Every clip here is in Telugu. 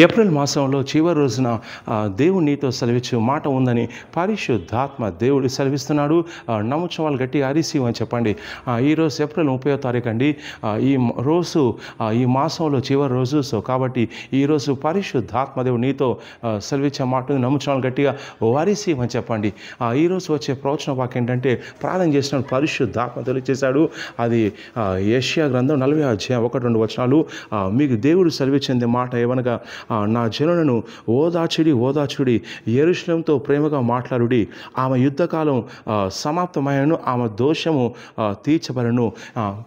ఏప్రిల్ మాసంలో చివరి రోజున దేవుడు నీతో సెలవిచ్చే మాట ఉందని పరిశుద్ధాత్మ దేవుడు సెలవిస్తున్నాడు. నమ్ముచున్న వాళ్ళు గట్టిగా అరిసివ్ అని చెప్పండి. ఈరోజు ఏప్రిల్ 30వ తారీఖు అండి. ఈ రోజు ఈ మాసంలో చివరి రోజు. సో కాబట్టి ఈరోజు పరిశుద్ధాత్మ దేవుడు నీతో సెలవిచ్చే మాట ఉంది. నమ్ముచున్న వాళ్ళు గట్టిగా అరిసివ్ అని చెప్పండి. ఈరోజు వచ్చే ప్రవచన వాక్యం ఏంటంటే ప్రార్థన చేసిన పరిశుద్ధాత్మ తెలియచేశాడు. అది యెషయా గ్రంథం 40వ అధ్యాయం 1-2 వచనాలు. మీకు దేవుడు సెలవిచ్చింది మాట ఏమనగా, నా జనులను ఓదాచుడి యెరూషలేముతో ప్రేమగా మాట్లాడుడి. ఆమె యుద్ధకాలం సమాప్తమయ్యను, ఆమె దోషము తీర్చబడను.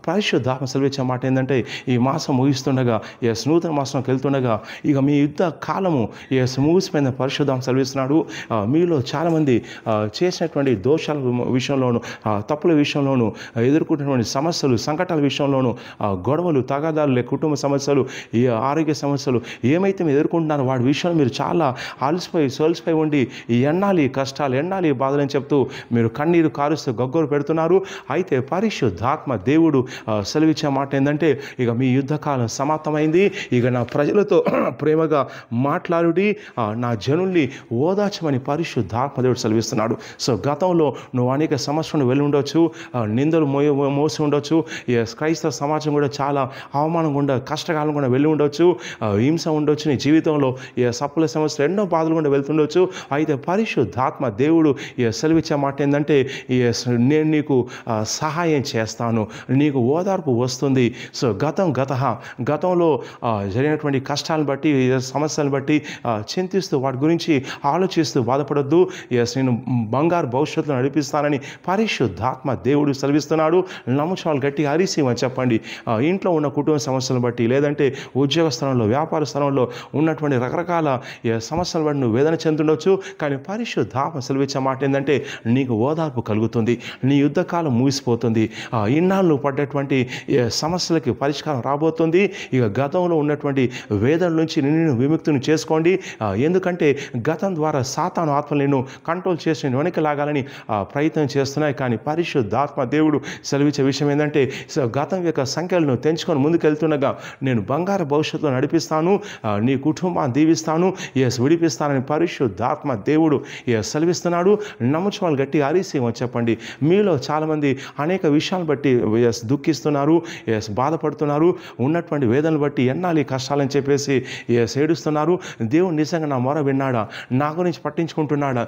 పరిశుద్ధాత్మ సెలవిచ్చే మాట ఏంటంటే, ఈ మాసం ముగిస్తుండగా, నూతన మాసంకి వెళ్తుండగా ఇక మీ యుద్ధ కాలము ముగిసిపోయిన పరిశుద్ధాత్మ సెలవిస్తున్నాడు. మీలో చాలామంది చేసినటువంటి దోషాల విషయంలోను, తప్పుల విషయంలోను, ఎదుర్కొంటున్నటువంటి సమస్యలు, సంకటాల విషయంలోను, గొడవలు, తగాదాలు, కుటుంబ సమస్యలు, ఈ ఆరోగ్య సమస్యలు ఏమైతే మీరు ఎదుర్కొంటున్నారో వాడి విషయంలో మీరు చాలా సోల్సిపోయి ఉండి ఎన్నాలి కష్టాలు, ఎన్నాలి బాధలు అని చెప్తూ మీరు కన్నీరు కారుస్తూ గగ్గోలు పెడుతున్నారు. అయితే పరిశుద్ధాత్మ దేవుడు సెలవిచ్చే మాట ఏంటంటే, ఇక మీ యుద్ధకాలం సమాప్తమైంది. ఇక నా ప్రజలతో ప్రేమగా మాట్లాడుడి, నా జనుల్ని ఓదార్చమని పరిశుద్ధాత్మ దేవుడు సెలవిస్తున్నాడు. సో గతంలో నువ్వు అనేక సమస్యలను వెళ్ళి ఉండొచ్చు, నిందలు మోసి ఉండొచ్చు, క్రైస్తవ సమాజం కూడా చాలా అవమానం గుండా, కష్టకాలం కూడా వెళ్ళి ఉండొచ్చు, హింస ఉండొచ్చు, నీ జీవితంలో సప్పుల సమస్యలు ఎన్నో బాధలు కూడా వెళ్తుండొచ్చు. అయితే పరిశుద్ధాత్మ దేవుడు సెలవిచ్చే మాట ఏంటంటే, నేను నీకు సహాయం చేస్తాను, నీకు ఓదార్పు వస్తుంది. సో గతంలో జరిగినటువంటి కష్టాలను బట్టి, సమస్యలను బట్టి చింతిస్తూ వాటి గురించి ఆలోచిస్తూ బాధపడొద్దు. నేను బంగారు భవిష్యత్తులో నడిపిస్తానని పరిశుద్ధాత్మ దేవుడు సెలవిస్తున్నాడు. నమ్ముచాలు గట్టిగా అరిసిమని చెప్పండి. ఇంట్లో ఉన్న కుటుంబ సమస్యలను బట్టి, లేదంటే ఉద్యోగ స్థలంలో, వ్యాపార స్థలంలో ఉన్నటువంటి రకరకాల సమస్యలు బట్టి నువ్వు వేదన చెందుండొచ్చు. కానీ పరిశుద్ధాత్మ సెలవిచ్చే మాట ఏంటంటే, నీకు ఓదార్పు కలుగుతుంది, నీ యుద్ధకాలం ముగిసిపోతుంది, ఇన్నాళ్ళు నువ్వు పడ్డటువంటి సమస్యలకి పరిష్కారం రాబోతుంది. ఇక గతంలో ఉన్నటువంటి వేదన నుంచి నిన్ను విముక్తిని చేసుకోండి. ఎందుకంటే గతం ద్వారా సాతాను ఆత్మలు నిన్ను కంట్రోల్ చేసి నేను వెనక్కి లాగాలని ప్రయత్నం చేస్తున్నాయి. కానీ పరిశుద్ధాత్మ దేవుడు సెలవిచ్చే విషయం ఏంటంటే, గతం యొక్క సంఖ్యలను తెంచుకొని ముందుకెళ్తుండగా నేను బంగారు భవిష్యత్తులో నడిపిస్తాను, నీ కుటుంబాన్ని దీవిస్తాను, విడిపిస్తానని పరిశుద్ధాత్మ దేవుడు సెలవిస్తున్నాడు. నమ్ముచు వాళ్ళు గట్టిగా అరిసిమని చెప్పండి. మీలో చాలామంది అనేక విషయాలను బట్టి దుఃఖిస్తున్నారు, బాధపడుతున్నారు, ఉన్నటువంటి వేదనలు బట్టి ఎన్నాలి కష్టాలని చెప్పేసి ఏడుస్తున్నారు. దేవుడు నిజంగా నా మొర విన్నాడా, నా గురించి పట్టించుకుంటున్నాడా,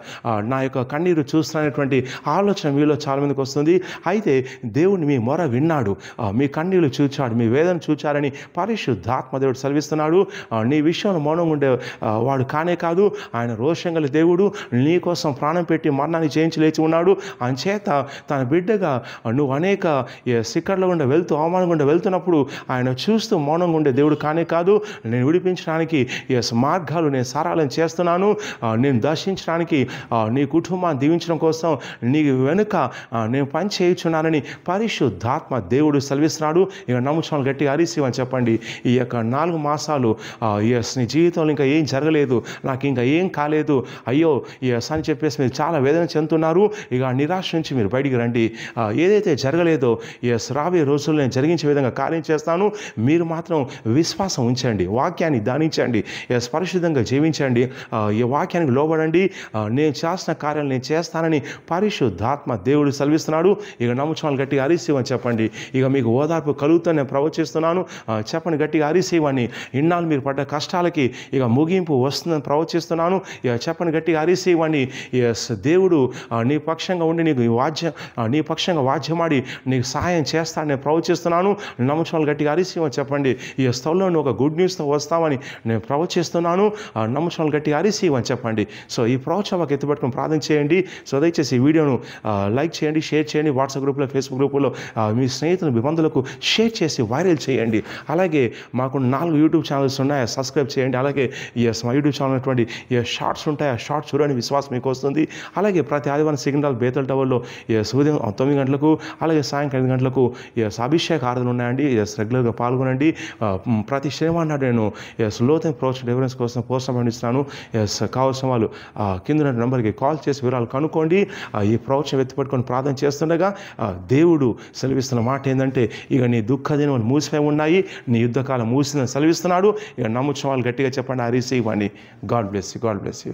నా యొక్క కన్నీరు చూస్తున్నటువంటి ఆలోచన మీలో చాలామందికి వస్తుంది. అయితే దేవుడు మీ మొర విన్నాడు, మీ కన్నీరు చూచాడు, మీ వేదన చూచారని పరిశుద్ధాత్మ దేవుడు సెలవిస్తున్నాడు. నీ విషయంలో మౌనంగా ఉండే వాడు కానే కాదు, ఆయన రోషం గల దేవుడు, నీ కోసం ప్రాణం పెట్టి మరణాన్ని జయించి లేచి ఉన్నాడు. ఆయన చేత తన బిడ్డగా నువ్వు అనేక శిఖర్ల గుండా వెళ్తూ, అవమానం గుండా వెళ్తున్నప్పుడు ఆయన చూస్తూ మౌనంగా ఉండే దేవుడు కానే కాదు. నేను విడిపించడానికి మార్గాలు నేను సరళం చేస్తున్నాను, నేను దర్శించడానికి, నీ కుటుంబాన్ని దీవించడం కోసం నీ వెనుక నేను పని చేయుచున్నానని పరిశుద్ధాత్మ దేవుడు సెలవిస్తున్నాడు. ఇక నమ్ముచాలు గట్టిగా అరిసిమని చెప్పండి. ఈ యొక్క 4 మాసాలు నీ జీవితంలో ఇంకా ఏం జరగలేదు, నాకు ఇంకా ఏం కాలేదు, అయ్యో అని చెప్పేసి మీరు చాలా వేదన చెందుతున్నారు. ఇక నిరాశ నుంచి మీరు బయటికి రండి. ఏదైతే జరగలేదో రాబోయే రోజుల్లో నేను జరిగించే విధంగా కార్యం చేస్తాను. మీరు మాత్రం విశ్వాసం ఉంచండి, వాక్యాన్ని ధ్యానించండి, పరిశుద్ధంగా జీవించండి, ఈ వాక్యానికి లోబడండి. నేను చేసిన కార్యాలు నేను చేస్తానని పరిశుద్ధాత్మ దేవుడు సెలవిస్తున్నాడు. ఇక నమ్ముచాలు గట్టిగా అరిసివని చెప్పండి. ఇక మీకు ఓదార్పు కలుగుతా నేను ప్రవచిస్తున్నాను. చెప్పండి గట్టిగా అరిసివని. ఇన్నాళ్ళు మీరు పడ్డ కష్టాలకి ఇక ముగింపు వస్తుందని ప్రవచిస్తున్నాను. ఇక చెప్పండి గట్టిగా అరిసివని. దేవుడు నీ పక్షంగా ఉండి నీ పక్షంగా వాద్యమాడి నీకు సహాయం చేస్తానని నేను ప్రవచిస్తున్నాను. నమ్ముచాలు గట్టిగా అరిసివని చెప్పండి. ఈ స్థలంలో ఒక గుడ్ న్యూస్తో వస్తామని నేను ప్రవచిస్తున్నాను. నమ్ముచాలు గట్టిగా అరిసివని చెప్పండి. సో ఈ ప్రవచనకు ఎత్తుపట్టుకుని ప్రార్థన చేయండి. సో దయచేసి ఈ వీడియోను లైక్ చేయండి, షేర్ చేయండి, వాట్సాప్ గ్రూప్లో, ఫేస్బుక్ గ్రూపులో మీ స్నేహితులు, మీ బంధువులకు షేర్ చేసి వైరల్ చేయండి. అలాగే మాకు 4 యూట్యూబ్ ఛానల్స్ ఉన్నాయి, సబ్స్క్రైబ్ చేయండి. అలాగే మా యూట్యూబ్ ఛానల్ అటువంటి షార్ట్స్ ఉంటాయి, ఆ షార్ట్స్ చూడండి, విశ్వాసం మీకు వస్తుంది. అలాగే ప్రతి ఆదివారం సిగ్నల్ బేతల్ టవర్లో ఉదయం 9 గంటలకు, అలాగే సాయంకాలం 5 గంటలకు అభిషేక ఆరాధనలు ఉన్నాయండి. రెగ్యులర్గా పాల్గొనండి. ప్రతి శనివారం నాడు నేను లోతైన ప్రవచన డెలివరెన్స్ కోసం పోస్ట్ పంపిస్తున్నాను. కావాల్సిన వాళ్ళు కింద నెంబర్కి కాల్ చేసి వివరాలు కనుక్కోండి. ఈ ప్రవచనం ఎత్తిపట్టుకొని ప్రార్థన చేస్తుండగా దేవుడు సెలవిస్తున్న మాట ఏంటంటే, ఇక నీ దుఃఖ దినములు మూసిపోయి ఉన్నాయి, నీ యుద్ధకాలం మూసిందని సెలవిస్తున్నాడు. ఇక నమ్ము నమ్ముచున్న వాళ్ళు గట్టిగా చెప్పండి, I receive అని. God bless you.